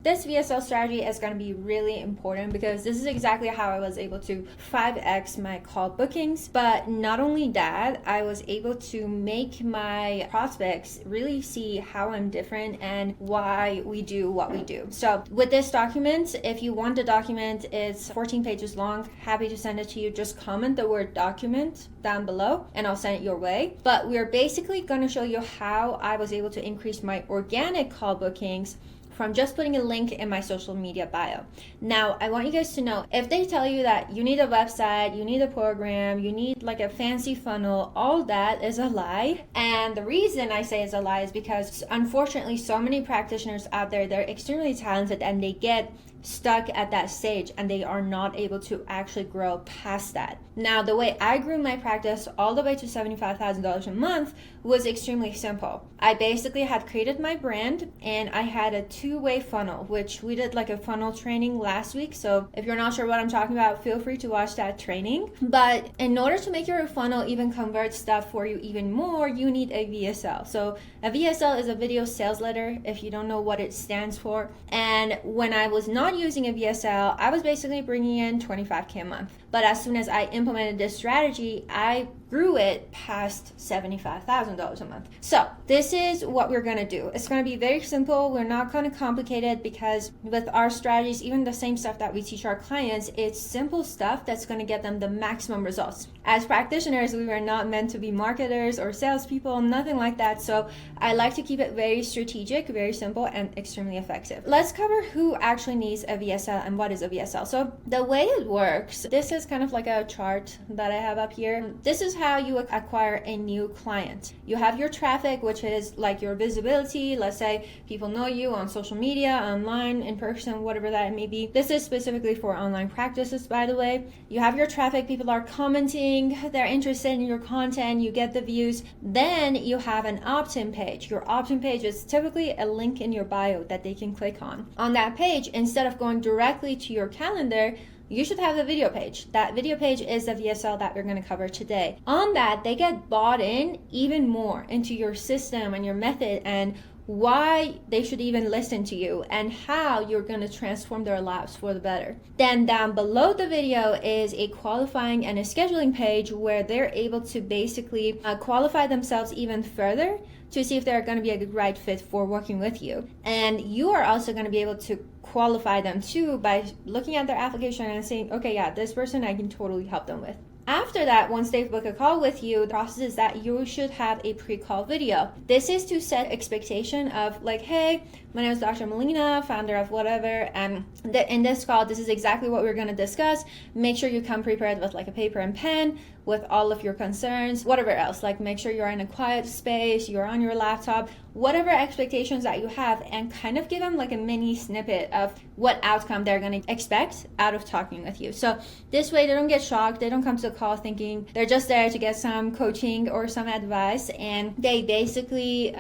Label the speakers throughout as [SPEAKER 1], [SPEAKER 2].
[SPEAKER 1] This VSL strategy is going to be really important because this is exactly how I was able to 5x my call bookings. But not only that, I was able to make my prospects really see how I'm different and why we do what we do. So with this document, if you want the document, it's 14 pages long. Happy to send it to you. Just comment the word document down below and I'll send it your way. But we're basically going to show you how I was able to increase my organic call bookings from just putting a link in my social media bio. Now, I want you guys to know, if they tell you that you need a website, you need a program, you need like a fancy funnel, all that is a lie. And the reason I say it's a lie is because unfortunately, so many practitioners out there, they're extremely talented and they get stuck at that stage and they are not able to actually grow past that. Now, the way I grew my practice all the way to $75,000 a month was extremely simple. I basically had created my brand and I had a two-way funnel, which we did like a funnel training last week. So if you're not sure what I'm talking about, feel free to watch that training. But in order to make your funnel even convert stuff for you even more, you need a VSL. So a VSL is a video sales letter, if you don't know what it stands for. And when I was not using a VSL, I was basically bringing in $25K a month. But as soon as I implemented this strategy, I grew it past $75,000 a month. So this is what we're gonna do. It's gonna be very simple. We're not gonna complicate it because with our strategies, even the same stuff that we teach our clients, it's simple stuff that's gonna get them the maximum results. As practitioners, we were not meant to be marketers or salespeople, nothing like that. So I like to keep it very strategic, very simple, and extremely effective. Let's cover who actually needs a VSL and what is a VSL. So the way it works, this is kind of like a chart that I have up here. This is how you acquire a new client. You have your traffic, which is like your visibility. Let's say people know you on social media, online, in person, whatever that may be. This is specifically for online practices, by the way. You have your traffic, people are commenting, they're interested in your content, you get the views. Then you have an opt-in page. Your opt-in page is typically a link in your bio that they can click on. On that page, instead of going directly to your calendar, you should have the video page. That video page is the VSL that we're going to cover today. On that, they get bought in even more into your system and your method and why they should even listen to you and how you're going to transform their lives for the better. Then down below the video is a qualifying and a scheduling page where they're able to basically qualify themselves even further to see if they're going to be a good right fit for working with you. And you are also going to be able to qualify them too by looking at their application and saying, okay, yeah, this person I can totally help them with. After that, once they book a call with you, the process is that you should have a pre-call video. This is to set expectation of like, hey, my name is Dr. Melina, founder of whatever, and in this call, this is exactly what we're going to discuss. Make sure you come prepared with like a paper and pen with all of your concerns, whatever else, like make sure you're in a quiet space, you're on your laptop, whatever expectations that you have, and kind of give them like a mini snippet of what outcome they're going to expect out of talking with you. So this way they don't get shocked, they don't come to the call thinking they're just there to get some coaching or some advice, and they basically,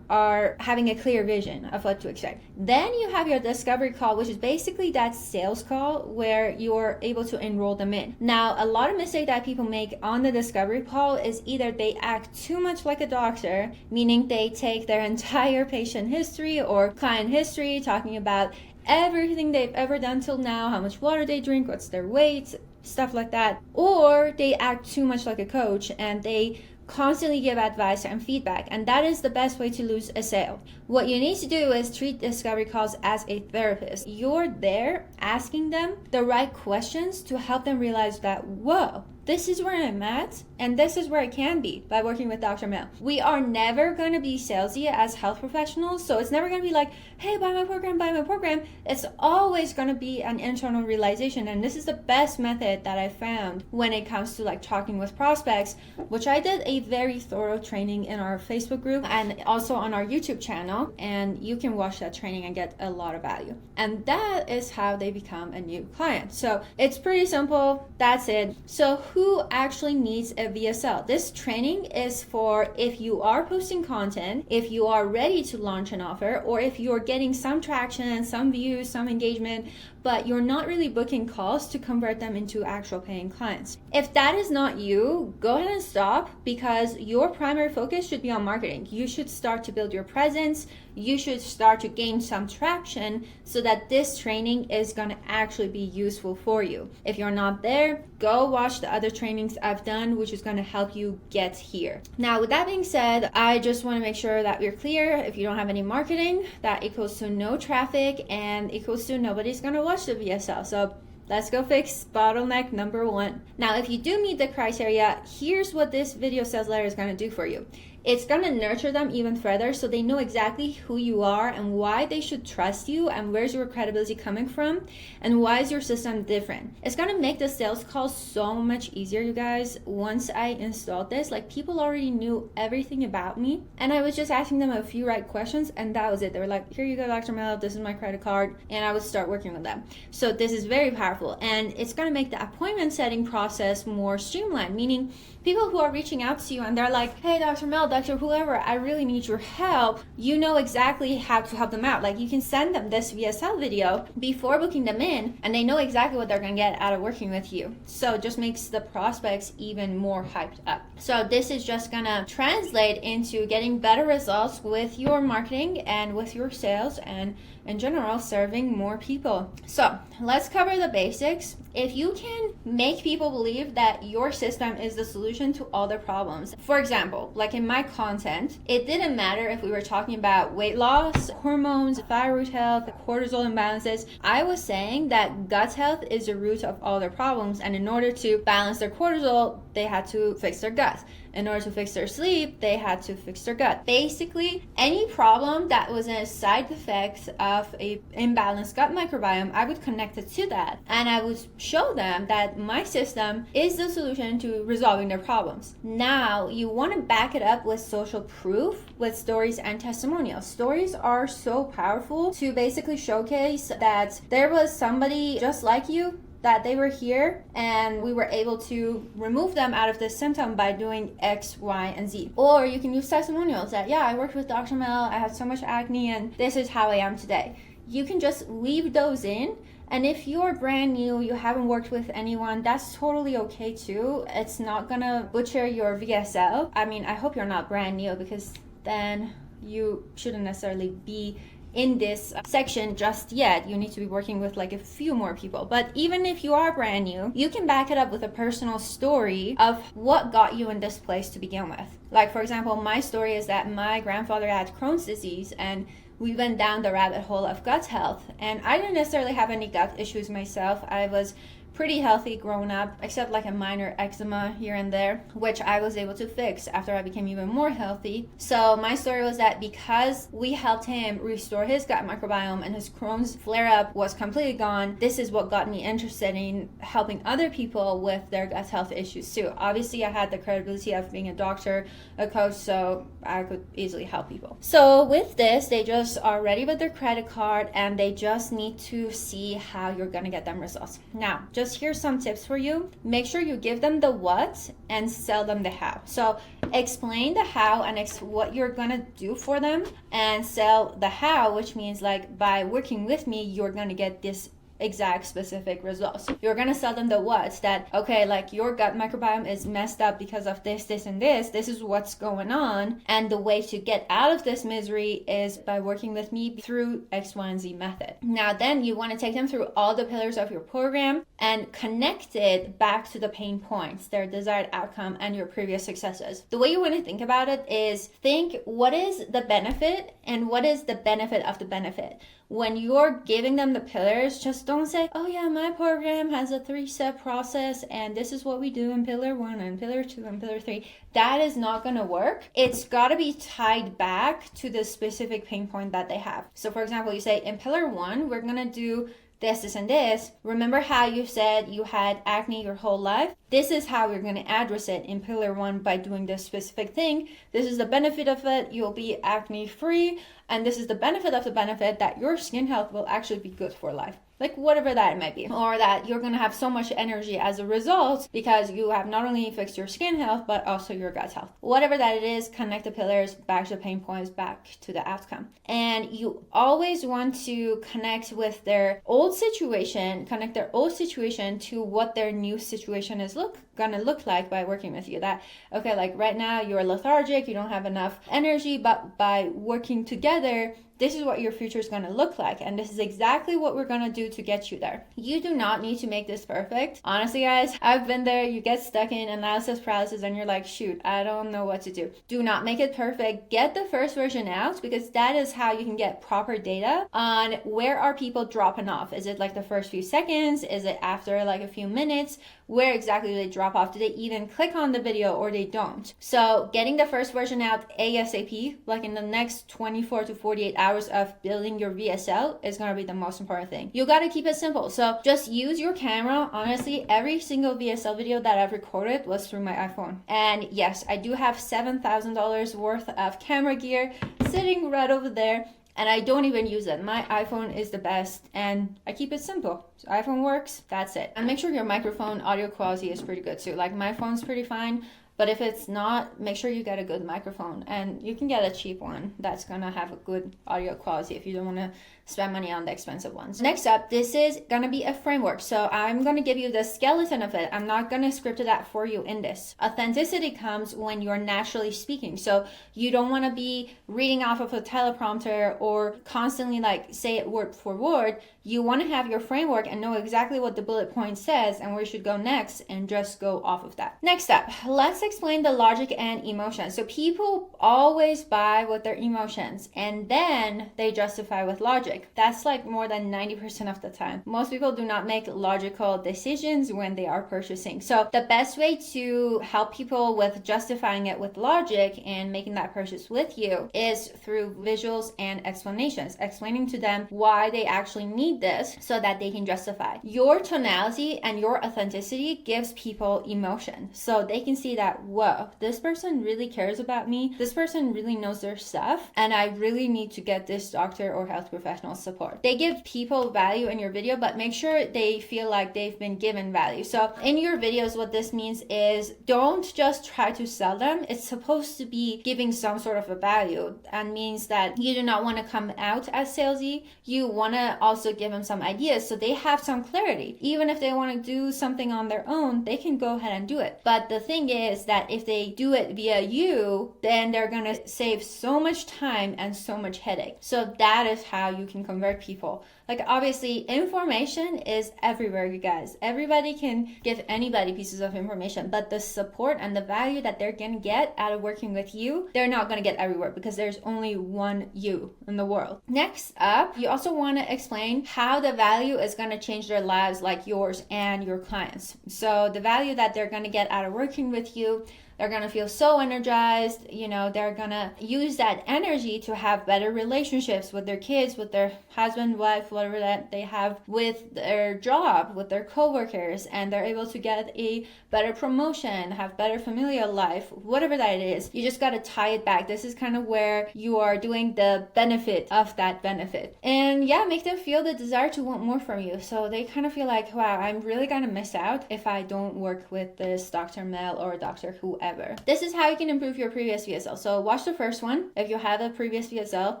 [SPEAKER 1] are having a clear vision of what to expect. Then you have your discovery call, which is basically that sales call where you're able to enroll them in. Now, a lot of mistake that people make on the discovery call is either they act too much like a doctor, meaning they take their entire patient history or client history, talking about everything they've ever done till now, how much water they drink, what's their weight, stuff like that. Or they act too much like a coach and they constantly give advice and feedback, and that is the best way to lose a sale. What you need to do is treat discovery calls as a therapist. You're there asking them the right questions to help them realize that, whoa, this is where I'm at, and this is where I can be by working with Dr. Mel. We are never going to be salesy as health professionals, so it's never going to be like, hey, buy my program, buy my program. It's always going to be an internal realization, and this is the best method that I found when it comes to like talking with prospects, which I did a very thorough training in our Facebook group and also on our YouTube channel, and you can watch that training and get a lot of value. And that is how they become a new client. So it's pretty simple. That's it. So who actually needs a VSL. This training is for if you are posting content, if you are ready to launch an offer, or if you're getting some traction, some views, some engagement, but you're not really booking calls to convert them into actual paying clients. If that is not you, go ahead and stop, because your primary focus should be on marketing. You should start to build your presence. You should start to gain some traction so that this training is going to actually be useful for you. If you're not there, go watch the other trainings I've done, which is going to help you get here. Now, with that being said, I just want to make sure that we're clear. If you don't have any marketing, that equals to no traffic and equals to nobody's going to watch the VSL. So let's go fix bottleneck number 1. Now, if you do meet the criteria, here's what this video sales letter is going to do for you. It's going to nurture them even further so they know exactly who you are and why they should trust you and where's your credibility coming from and why is your system different. It's going to make the sales call so much easier, you guys. Once I installed this, like, people already knew everything about me and I was just asking them a few right questions and that was it. They were like, here you go, Dr. Mel, this is my credit card, and I would start working with them. So this is very powerful and it's going to make the appointment setting process more streamlined, meaning people who are reaching out to you and they're like, hey, Dr. Mel, Dr. whoever, I really need your help. You know exactly how to help them out. Like, you can send them this VSL video before booking them in and they know exactly what they're going to get out of working with you. So it just makes the prospects even more hyped up. So this is just going to translate into getting better results with your marketing and with your sales and in general serving more people. So let's cover the basics. If you can make people believe that your system is the solution to all their problems, for example, like in my content, it didn't matter if we were talking about weight loss, hormones, thyroid health, cortisol imbalances. I was saying that gut health is the root of all their problems, and in order to balance their cortisol, they had to fix their gut. In order to fix their sleep, they had to fix their gut. Basically, any problem that was a side effect of a imbalanced gut microbiome, I would connect it to that. And I would show them that my system is the solution to resolving their problems. Now, you want to back it up with social proof, with stories and testimonials. Stories are so powerful to basically showcase that there was somebody just like you, that they were here and we were able to remove them out of this symptom by doing X, Y, and Z. Or you can use testimonials that, yeah, I worked with Dr. Mel, I had so much acne and this is how I am today. You can just leave those in. And if you're brand new, you haven't worked with anyone, that's totally okay too. It's not gonna butcher your VSL. I mean, I hope you're not brand new, because then you shouldn't necessarily be in this section just yet. You need to be working with like a few more people. But even if you are brand new, you can back it up with a personal story of what got you in this place to begin with. Like, for example, my story is that my grandfather had Crohn's disease and we went down the rabbit hole of gut health. And I didn't necessarily have any gut issues myself. I was pretty healthy growing up, except like a minor eczema here and there, which I was able to fix after I became even more healthy. So my story was that because we helped him restore his gut microbiome and his Crohn's flare-up was completely gone, this is what got me interested in helping other people with their gut health issues too. Obviously, I had the credibility of being a doctor, a coach, so I could easily help people. So with this, they just are ready with their credit card and they just need to see how you're gonna get them results. Now, just here's some tips for you. Make sure you give them the what and sell them the how. So explain the how and what you're gonna do for them, and sell the how, which means like, by working with me, you're gonna get this exact specific results. You're gonna sell them the what's, that okay, like your gut microbiome is messed up because of this, this, and this is what's going on, and the way to get out of this misery is by working with me through X, Y, and Z method. Now then, you want to take them through all the pillars of your program and connect it back to the pain points, their desired outcome, and your previous successes. The way you want to think about it is, think what is the benefit and what is the benefit of the benefit. When you're giving them the pillars, just don't say, oh yeah, my program has a 3-step process and this is what we do in pillar 1 and pillar 2 and pillar 3. That is not going to work. It's got to be tied back to the specific pain point that they have. So for example, you say in pillar 1, we're going to do this, this, and this. Remember how you said you had acne your whole life? This is how you're going to address it in pillar 1 by doing this specific thing. This is the benefit of it. You'll be acne free. And this is the benefit of the benefit, that your skin health will actually be good for life. like whatever that might be, or that you're gonna have so much energy as a result because you have not only fixed your skin health but also your gut health. Whatever that it is, connect the pillars back to the pain points, back to the outcome. And you always want to connect with their old situation, connect their old situation to what their new situation is gonna look like by working with you. That, okay, like right now you're lethargic, you don't have enough energy, but by working together, this is what your future is going to look like, and this is exactly what we're going to do to get you there. You do not need to make this perfect. Honestly, guys, I've been there. You get stuck in analysis paralysis and you're like, shoot, I don't know what to do. Do not make it perfect. Get the first version out, because that is how you can get proper data on where are people dropping off. Is it like the first few seconds? Is it after like a few minutes? Where exactly do they drop off? Do they even click on the video or they don't? So getting the first version out ASAP, like in the next 24 to 48 hours of building your VSL, is going to be the most important thing. You got to keep it simple. So just use your camera. Honestly, every single VSL video that I've recorded was through my iPhone. And yes, I do have $7,000 worth of camera gear sitting right over there, and I don't even use it. My iPhone is the best, and I keep it simple. So iPhone works, that's it. And make sure your microphone audio quality is pretty good too. Like my phone's pretty fine, but if it's not, make sure you get a good microphone. And you can get a cheap one that's gonna have a good audio quality if you don't wanna spend money on the expensive ones. Next up, this is gonna be a framework. So I'm gonna give you the skeleton of it. I'm not gonna script that for you in this. Authenticity comes when you're naturally speaking. So you don't wanna be reading off of a teleprompter or constantly like say it word for word. You wanna have your framework and know exactly what the bullet point says and where you should go next, and just go off of that. Next up, let's explain the logic and emotions. So people always buy with their emotions and then they justify with logic. That's like more than 90% of the time. Most people do not make logical decisions when they are purchasing. So the best way to help people with justifying it with logic and making that purchase with you is through visuals and explanations, explaining to them why they actually need this so that they can justify. Your tonality and your authenticity gives people emotion. So they can see that, whoa, this person really cares about me. This person really knows their stuff, and I really need to get this doctor or health professional support. They give people value in your video, but make sure they feel like they've been given value. So in your videos, what this means is don't just try to sell them. It's supposed to be giving some sort of a value, and means that you do not want to come out as salesy. You want to also give them some ideas so they have some clarity. Even if they want to do something on their own, they can go ahead and do it. But the thing is that if they do it via you, then they're going to save so much time and so much headache. So that is how you can convert people. Like obviously information is everywhere, you guys. Everybody can give anybody pieces of information, but the support and the value that they're gonna get out of working with you, they're not gonna get everywhere, because there's only one you in the world. Next up, you also want to explain how the value is gonna change their lives, like yours and your clients. So the value that they're gonna get out of working with you, they're going to feel so energized, they're going to use that energy to have better relationships with their kids, with their husband, wife, whatever that they have, with their job, with their coworkers, and they're able to get a better promotion, have better familial life, whatever that is. You just got to tie it back. This is kind of where you are doing the benefit of that benefit. And yeah, make them feel the desire to want more from you. So they kind of feel like, wow, I'm really going to miss out if I don't work with this Dr. Mel or Dr. whoever. This is how you can improve your previous VSL. So watch the first one if you have a previous VSL,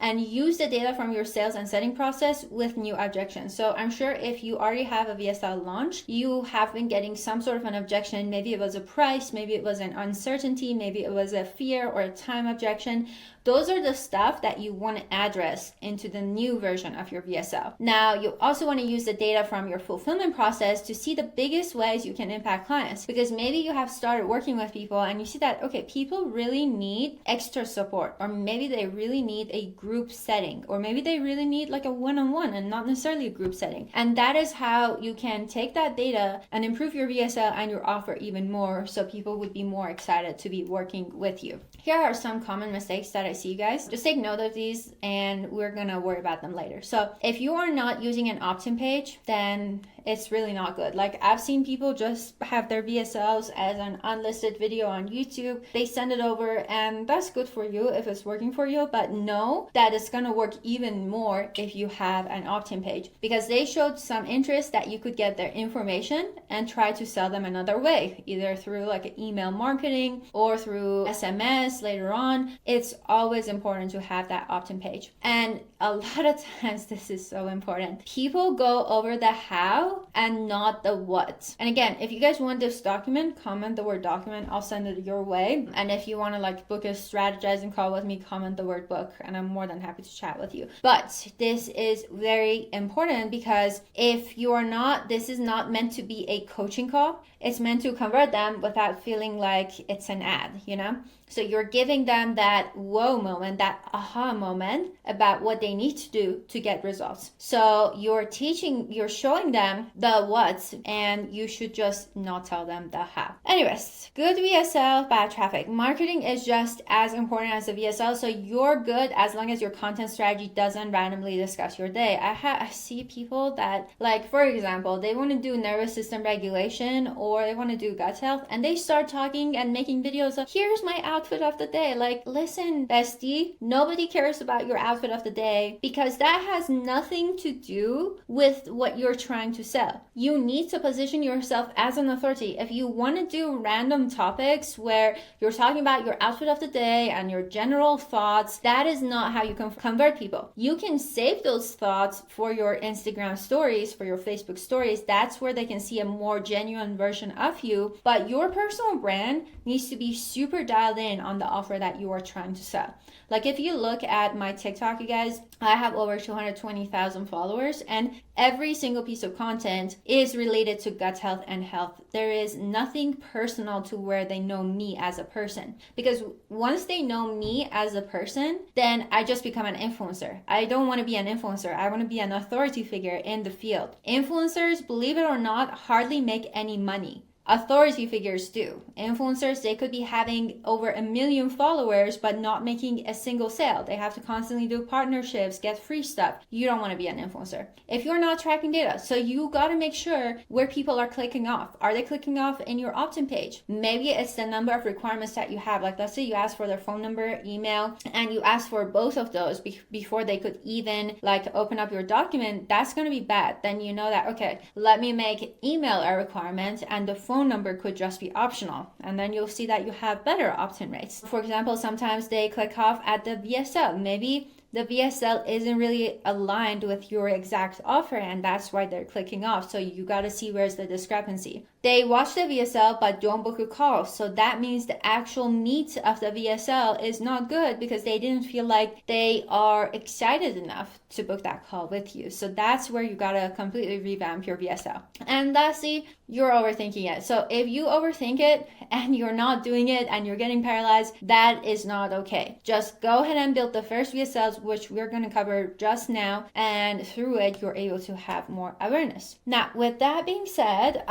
[SPEAKER 1] and use the data from your sales and setting process with new objections. So I'm sure if you already have a VSL launch, you have been getting some sort of an objection. Maybe it was a price, maybe it was an uncertainty, maybe it was a fear or a time objection. Those are the stuff that you want to address into the new version of your VSL. Now, you also want to use the data from your fulfillment process to see the biggest ways you can impact clients, because maybe you have started working with people and you see that, okay, people really need extra support, or maybe they really need a group setting, or maybe they really need like a one-on-one and not necessarily a group setting. And that is how you can take that data and improve your VSL and your offer even more, so people would be more excited to be working with you. here are some common mistakes that I see, guys. Just take note of these and we're gonna worry about them later. So if you are not using an opt-in page, then it's really not good. Like, I've seen people just have their VSLs as an unlisted video on YouTube. They send it over, and that's good for you if it's working for you, but know that it's gonna work even more if you have an opt-in page, because they showed some interest that you could get their information and try to sell them another way, either through like email marketing or through SMS later on. It's always important to have that opt-in page. And a lot of times, this is so important, people go over the how and not the what. And again, if you guys want this document, comment the word document. I'll send it your way. And if you want to like book a strategizing call with me, comment the word book, and I'm more than happy to chat with you. But this is very important, because if you are not, this is not meant to be a coaching call. It's meant to convert them without feeling like it's an ad, you know? So you're giving them that whoa moment, that aha moment about what they need to do to get results. So you're showing them the what, and you should just not tell them the how. Anyways, good VSL, bad traffic. Marketing is just as important as the VSL. So you're good as long as your content strategy doesn't randomly discuss your day. I see people that, like, for example, they want to do nervous system regulation or they want to do gut health, and they start talking and making videos of, here's my outfit of the day. Like, listen, bestie, nobody cares about your outfit of the day, because that has nothing to do with what you're trying to sell. You need to position yourself as an authority. If you want to do random topics where you're talking about your outfit of the day and your general thoughts, that is not how you can convert people. You can save those thoughts for your Instagram stories, for your Facebook stories. That's where they can see a more genuine version of you. But your personal brand needs to be super dialed in on the offer that you are trying to sell. Like, if you look at my TikTok, you guys, I have over 220,000 followers, and every single piece of content is related to gut health and health. There is nothing personal to where they know me as a person, because once they know me as a person, then I just become an influencer. I don't want to be an influencer. I want to be an authority figure in the field. Influencers, believe it or not, hardly make any money. Authority figures do. Influencers, they could be having over 1 million followers but not making a single sale. They have to constantly do partnerships, get free stuff. You don't want to be an influencer if you're not tracking data. So you got to make sure where people are clicking off. Are they clicking off in your opt-in page? Maybe it's the number of requirements that you have. Like, let's say you ask for their phone number, email, and you ask for both of those before they could even like open up your document. That's going to be bad. Then you know that, okay, let me make email a requirement and the phone number could just be optional, and then you'll see that you have better opt-in rates. For example, sometimes they click off at the VSL. Maybe the VSL isn't really aligned with your exact offer, and that's why they're clicking off. So you got to see where's the discrepancy. They watch the VSL but don't book a call. So that means the actual meat of the VSL is not good, because they didn't feel like they are excited enough to book that call with you. So that's where you got to completely revamp your VSL. And lastly, you're overthinking it. So if you overthink it and you're not doing it and you're getting paralyzed, that is not okay. Just go ahead and build the first VSLs, which we're going to cover just now, and through it you're able to have more awareness. Now, with that being said,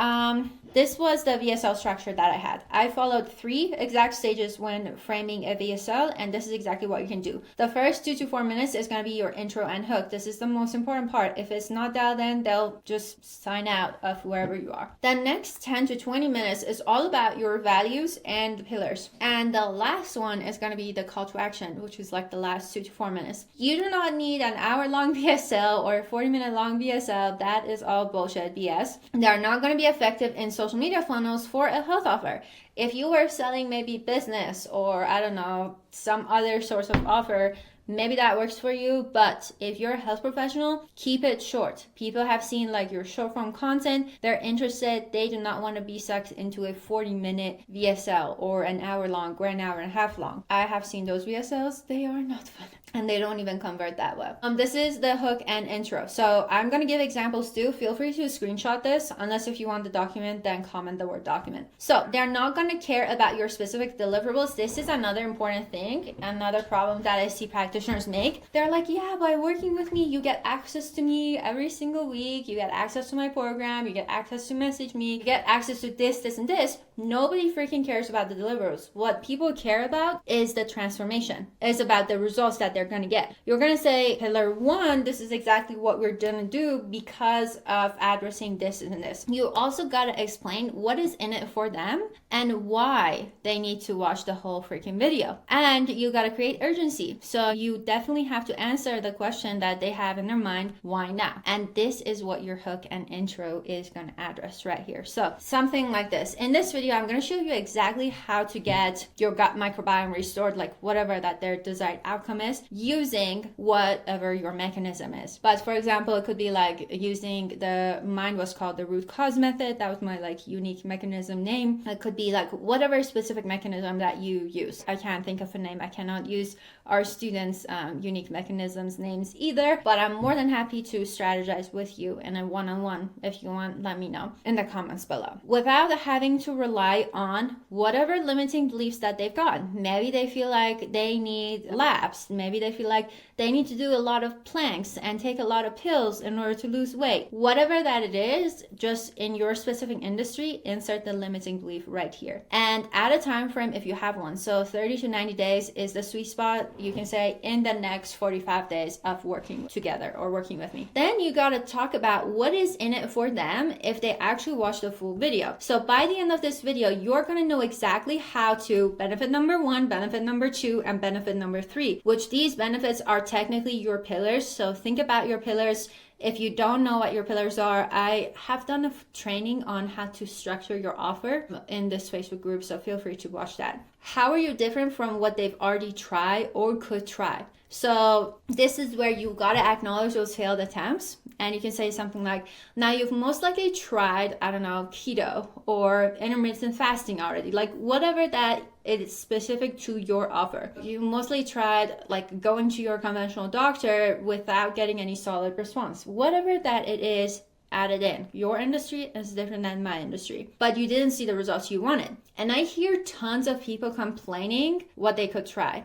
[SPEAKER 1] this was the VSL structure that I had. I followed 3 exact stages when framing a VSL, and this is exactly what you can do. The first 2 to 4 minutes is going to be your intro and hook. This is the most important part. If it's not dialed in, they'll just sign out of wherever you are. The next 10 to 20 minutes is all about your values and the pillars. And the last one is going to be the call to action, which is like the last 2 to 4 minutes. You do not need an hour-long VSL or a 40-minute long VSL. That is all bullshit BS. They're not going to be effective in social media funnels for a health offer. If you were selling maybe business or I don't know, some other source of offer, maybe that works for you. But if you're a health professional, keep it short. People have seen like your short form content, they're interested. They do not want to be sucked into a 40-minute VSL or an hour long or an hour and a half long. I have seen those VSLs. They are not fun. and they don't even convert that well. This is the hook and intro. So I'm going to give examples too. Feel free to screenshot this, unless if you want the document, then comment the word document. So they're not going to care about your specific deliverables. This is another important thing, another problem that I see practitioners make. They're like, yeah, by working with me, you get access to me every single week. You get access to my program. You get access to message me. You get access to this, and this. Nobody freaking cares about the deliverables. What people care about is the transformation. It's about the results that they're going to get. You're going to say, pillar 1, this is exactly what we're going to do because of addressing this and this. You also got to explain what is in it for them and why they need to watch the whole freaking video. And you got to create urgency. So you definitely have to answer the question that they have in their mind, why now? And this is what your hook and intro is going to address right here. So something like this. In this video, I'm going to show you exactly how to get your gut microbiome restored, like whatever that their desired outcome is, using whatever your mechanism is. But for example, it could be like using mine was called the root cause method. That was my like unique mechanism name. It could be like whatever specific mechanism that you use. I can't think of a name. I cannot use our students' unique mechanisms names either, but I'm more than happy to strategize with you in a one-on-one. If you want, let me know in the comments below, without having to rely on whatever limiting beliefs that they've got. Maybe they feel like they need labs. Maybe they feel like they need to do a lot of planks and take a lot of pills in order to lose weight. Whatever that it is, just in your specific industry, insert the limiting belief right here. And add a time frame if you have one. So 30 to 90 days is the sweet spot. You can say in the next 45 days of working together or working with me. Then you got to talk about what is in it for them if they actually watch the full video. So by the end of this video, you're going to know exactly how to benefit number 1, benefit number 2, and benefit number 3, which these benefits are technically your pillars. So think about your pillars. If you don't know what your pillars are, I have done a training on how to structure your offer in this Facebook group, so feel free to watch that. How are you different from what they've already tried or could try? So this is where you got to acknowledge those failed attempts. And you can say something like, now you've most likely tried, I don't know, keto or intermittent fasting already, like whatever that it's specific to your offer. You mostly tried like going to your conventional doctor without getting any solid response. Whatever that it is, add it in. Your industry is different than my industry, but you didn't see the results you wanted. And I hear tons of people complaining what they could try,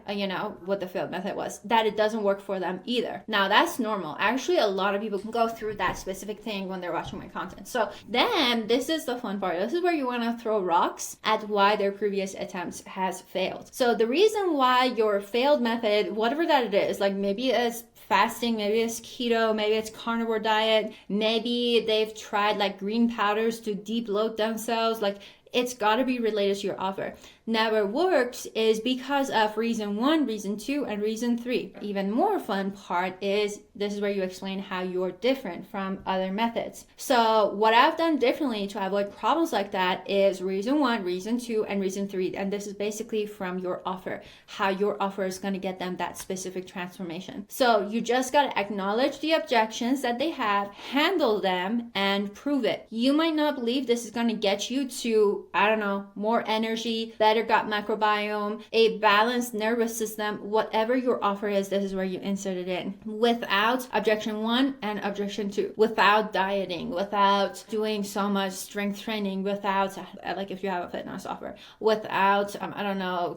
[SPEAKER 1] what the failed method was, that it doesn't work for them either. Now that's normal. Actually, a lot of people can go through that specific thing when they're watching my content. So then this is the fun part. This is where you want to throw rocks at why their previous attempts has failed. So the reason why your failed method, whatever that it is, like maybe it's fasting, maybe it's keto, maybe it's carnivore diet, maybe they've tried like green powders to deep load themselves, like it's got to be related to your offer. Never works is because of reason 1, reason 2, and reason 3. Even more fun part is this is where you explain how you're different from other methods. So what I've done differently to avoid problems like that is reason 1, reason 2, and reason 3. And this is basically from your offer, how your offer is going to get them that specific transformation. So you just got to acknowledge the objections that they have, handle them, and prove it. You might not believe this is going to get you to, more energy, better gut microbiome, a balanced nervous system, whatever your offer is, this is where you insert it in. Without objection 1 and objection 2, without dieting, without doing so much strength training, without, like if you have a fitness offer, without,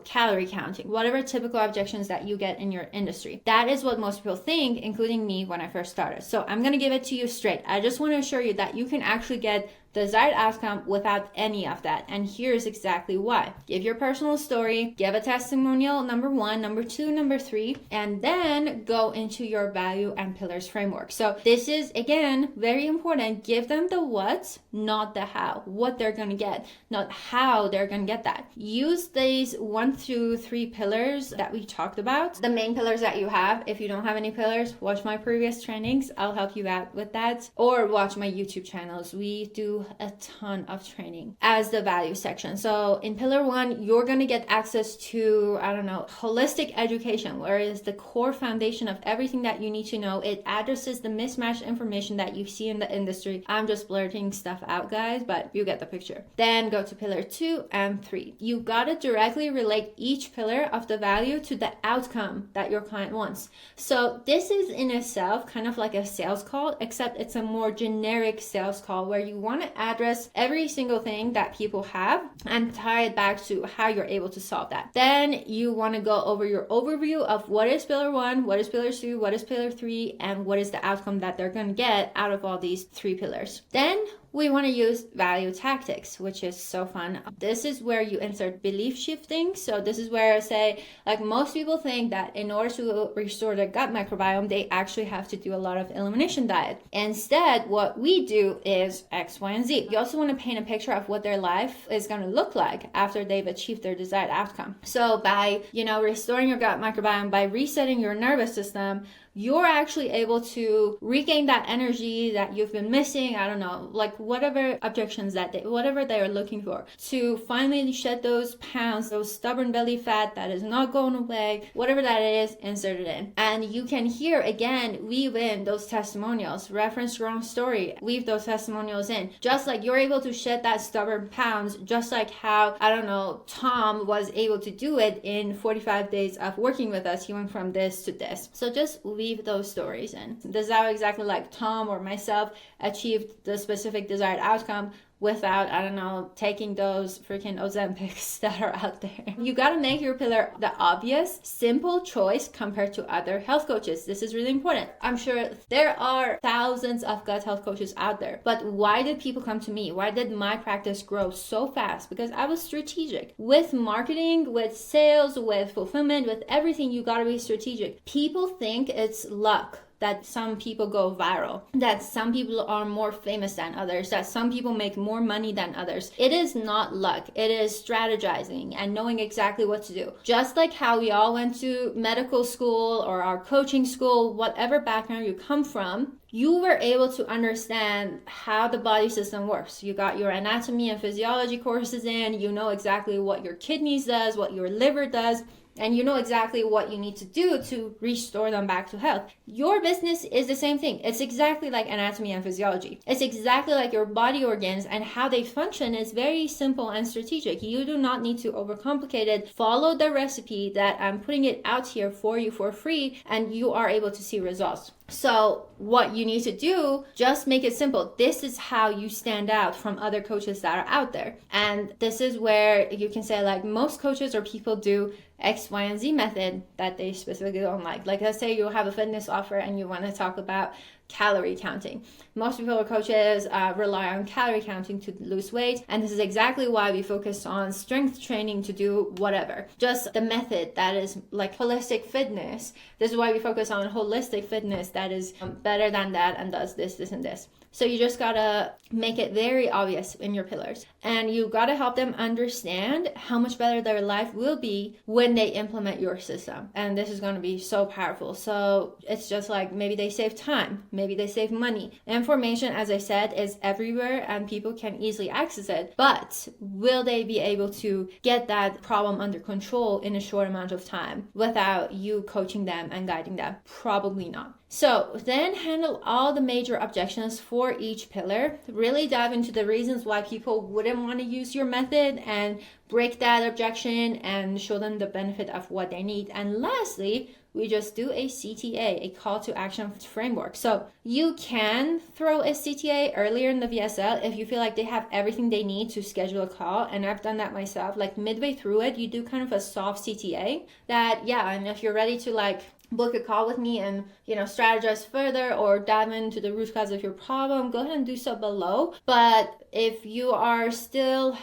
[SPEAKER 1] calorie counting, whatever typical objections that you get in your industry. That is what most people think, including me when I first started. So I'm going to give it to you straight. I just want to assure you that you can actually get desired outcome without any of that. And here's exactly why. Give your personal story, give a testimonial number 1, number 2, number 3, and then go into your value and pillars framework. So this is, again, very important. Give them the what, not the how. What they're going to get, not how they're going to get that. Use these 1 through 3 pillars that we talked about, the main pillars that you have. If you don't have any pillars, watch my previous trainings. I'll help you out with that. Or watch my YouTube channels. We do do a ton of training as the value section. So in pillar 1, you're going to get access to, holistic education, where it's the core foundation of everything that you need to know. It addresses the mismatched information that you see in the industry. I'm just blurting stuff out, guys, but you get the picture. Then go to pillar 2 and 3. You got to directly relate each pillar of the value to the outcome that your client wants. So this is in itself kind of like a sales call, except it's a more generic sales call where you want to address every single thing that people have and tie it back to how you're able to solve that. Then you want to go over your overview of what is pillar 1, what is pillar 2, what is pillar 3, and what is the outcome that they're going to get out of all these 3 pillars. Then we want to use value tactics, which is so fun. This is where you insert belief shifting. So this is where I say, like, most people think that in order to restore their gut microbiome, they actually have to do a lot of elimination diet. Instead, what we do is X, Y, and Z. You also want to paint a picture of what their life is going to look like after they've achieved their desired outcome. So by, restoring your gut microbiome, by resetting your nervous system, you're actually able to regain that energy that you've been missing. Whatever objections whatever they are looking for, to finally shed those pounds, those stubborn belly fat that is not going away, whatever that is, insert it in. And you can here again weave in those testimonials, reference your own story, weave those testimonials in, just like you're able to shed that stubborn pounds, just like how Tom was able to do it in 45 days of working with us. He went from this to this. So just weave those stories in. This is how exactly like Tom or myself achieved the specific desired outcome without, taking those freaking Ozempics that are out there. You got to make your pillar the obvious, simple choice compared to other health coaches. This is really important. I'm sure there are thousands of gut health coaches out there, but why did people come to me? Why did my practice grow so fast? Because I was strategic. With marketing, with sales, with fulfillment, with everything, you got to be strategic. People think it's luck that some people go viral, that some people are more famous than others, that some people make more money than others. It is not luck. It is strategizing and knowing exactly what to do. Just like how we all went to medical school or our coaching school, whatever background you come from, you were able to understand how the body system works. You got your anatomy and physiology courses in, you know exactly what your kidneys does, what your liver does, and you know exactly what you need to do to restore them back to health. Your business is the same thing. It's exactly like anatomy and physiology. It's exactly like your body organs, and how they function is very simple and strategic. You do not need to overcomplicate it. Follow the recipe that I'm putting it out here for you for free, and you are able to see results. So what you need to do, just make it simple. This is how you stand out from other coaches that are out there. And this is where you can say, like, most coaches or people do X, Y, and Z method that they specifically don't like. Like, let's say you have a fitness offer and you want to talk about calorie counting. Most people or coaches rely on calorie counting to lose weight, and this is exactly why we focus on strength training to do whatever. Just the method that is like holistic fitness. This is why we focus on holistic fitness that is better than that and does this, this, and this. So you just gotta make it very obvious in your pillars, and you gotta help them understand how much better their life will be when they implement your system. And this is gonna be so powerful. So it's just like, maybe they save time, maybe they save money. Information, as I said, is everywhere and people can easily access it, but will they be able to get that problem under control in a short amount of time without you coaching them and guiding them? Probably not. So then handle all the major objections for each pillar. Really dive into the reasons why people wouldn't want to use your method and break that objection and show them the benefit of what they need. And lastly, we just do a CTA, a call to action framework. So you can throw a CTA earlier in the VSL if you feel like they have everything they need to schedule a call. And I've done that myself. Like midway through it, you do kind of a soft CTA that, and if you're ready to like book a call with me and, strategize further or dive into the root cause of your problem, go ahead and do so below. But if you are still,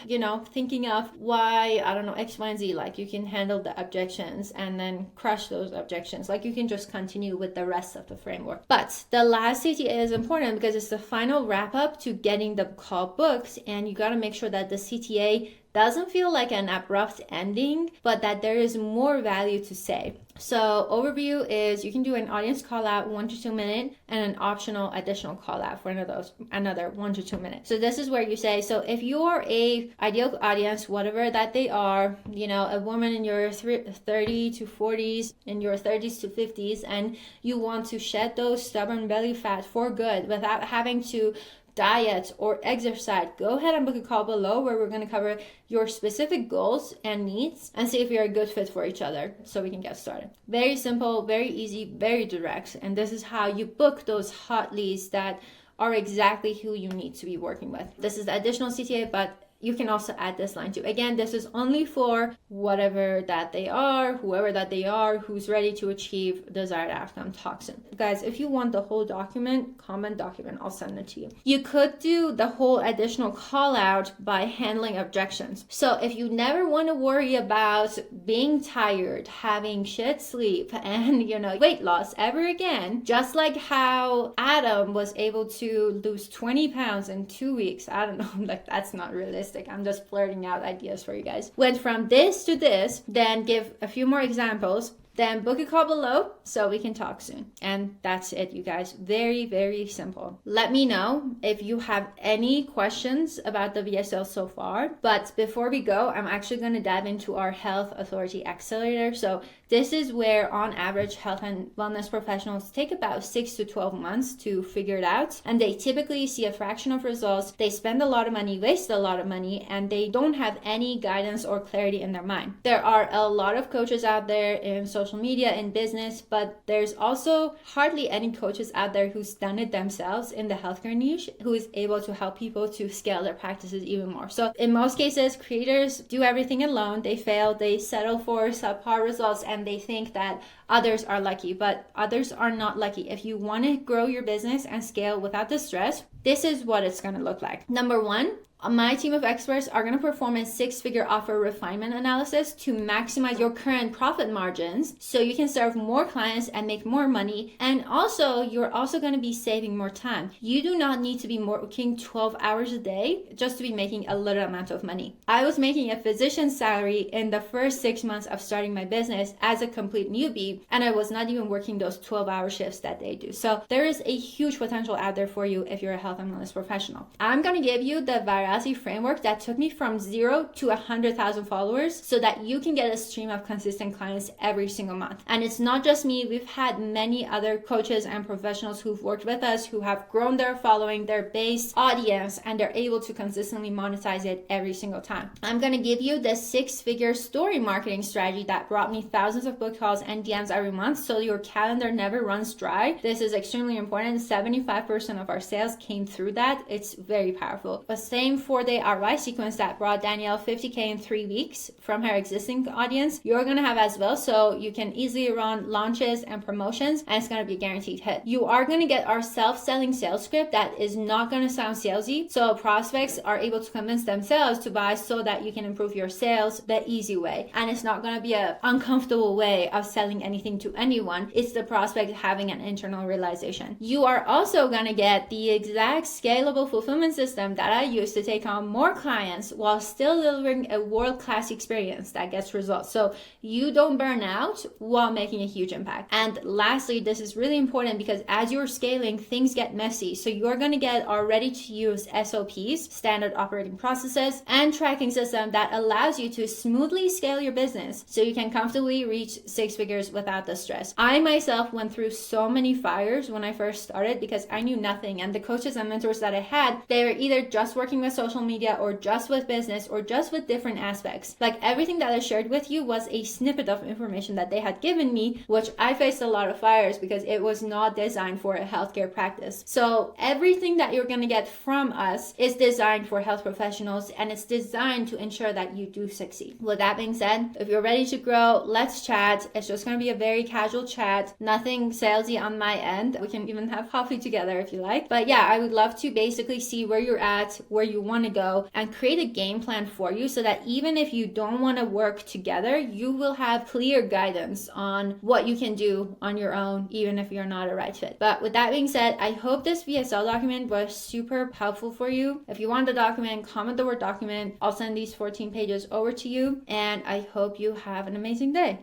[SPEAKER 1] thinking of why, X, Y, and Z, like you can handle the objections and then crush those objections. Like you can just continue with the rest of the framework. But the last CTA is important because it's the final wrap up to getting the call booked, and you got to make sure that the CTA doesn't feel like an abrupt ending, but that there is more value to say. So overview is you can do an audience call out 1 to 2 minutes and an optional additional call out for another 1 to 2 minutes. So this is where you say, so if you are a ideal audience, whatever that they are, a woman in your 30 to 40s, in your 30s to 50s, and you want to shed those stubborn belly fat for good without having to diet or exercise, go ahead and book a call below where we're going to cover your specific goals and needs and see if you're a good fit for each other so we can get started. Very simple, very easy, very direct. And this is how you book those hot leads that are exactly who you need to be working with. This is the additional CTA, but you can also add this line too. Again, this is only for whatever that they are, whoever that they are, who's ready to achieve desired outcome toxin. Guys, if you want the whole document, comment document, I'll send it to you. You could do the whole additional call out by handling objections. So if you never want to worry about being tired, having shit sleep, and weight loss ever again, just like how Adam was able to lose 20 pounds in 2 weeks, I don't know, like that's not realistic. I'm just flirting out ideas for you guys. Went from this to this, then give a few more examples, then book a call below so we can talk soon. And that's it, you guys. Very, very simple. Let me know if you have any questions about the VSL so far. But before we go, I'm actually going to dive into our Health Authority Accelerator. So this is where on average health and wellness professionals take about 6 to 12 months to figure it out. And they typically see a fraction of results. They spend a lot of money, waste a lot of money, and they don't have any guidance or clarity in their mind. There are a lot of coaches out there in social media, in business, but there's also hardly any coaches out there who's done it themselves in the healthcare niche, who is able to help people to scale their practices even more. So in most cases, creators do everything alone. They fail, they settle for subpar results, and they think that others are lucky, but others are not lucky. If you want to grow your business and scale without the stress, this is what it's going to look like. Number one, my team of experts are going to perform a 6-figure offer refinement analysis to maximize your current profit margins so you can serve more clients and make more money. And also, you're also going to be saving more time. You do not need to be working 12 hours a day just to be making a little amount of money. I was making a physician's salary in the first 6 months of starting my business as a complete newbie, and I was not even working those 12-hour shifts that they do. So there is a huge potential out there for you if you're a health and wellness professional. I'm going to give you the virality framework that took me from 0 to 100,000 followers so that you can get a stream of consistent clients every single month. And it's not just me. We've had many other coaches and professionals who've worked with us who have grown their following, their base audience, and they're able to consistently monetize it every single time. I'm going to give you the 6-figure story marketing strategy that brought me thousands of book calls and DMs every month so your calendar never runs dry. This is extremely important. 75% of our sales came through that. It's very powerful. The same 4-day ROI sequence that brought Danielle 50K in 3 weeks from her existing audience, you're going to have as well, so you can easily run launches and promotions, and it's going to be a guaranteed hit. You are going to get our self-selling sales script that is not going to sound salesy, so prospects are able to convince themselves to buy so that you can improve your sales the easy way. And it's not going to be an uncomfortable way of selling anything to anyone. It's the prospect having an internal realization. You are also going to get the exact scalable fulfillment system that I use to take on more clients while still delivering a world-class experience that gets results. So you don't burn out while making a huge impact. And lastly, this is really important because as you're scaling, things get messy. So you're going to get our ready-to-use SOPs, standard operating processes, and tracking system that allows you to smoothly scale your business so you can comfortably reach 6 figures without the stress. I myself went through so many fires when I first started because I knew nothing, and the coaches and mentors that I had, they were either just working with social media or just with business or just with different aspects. Like everything that I shared with you was a snippet of information that they had given me, which I faced a lot of fires because it was not designed for a healthcare practice. So everything that you're going to get from us is designed for health professionals, and it's designed to ensure that you do succeed. With that being said, if you're ready to grow, let's chat. It's just going to be a very casual chat, nothing salesy on my end. We can even have coffee together if you like. But yeah, I would love to basically see where you're at, where you want to go and create a game plan for you so that even if you don't want to work together, you will have clear guidance on what you can do on your own, even if you're not a right fit. But with that being said, I hope this VSL document was super helpful for you. If you want the document, comment the word document. I'll send these 14 pages over to you, and I hope you have an amazing day.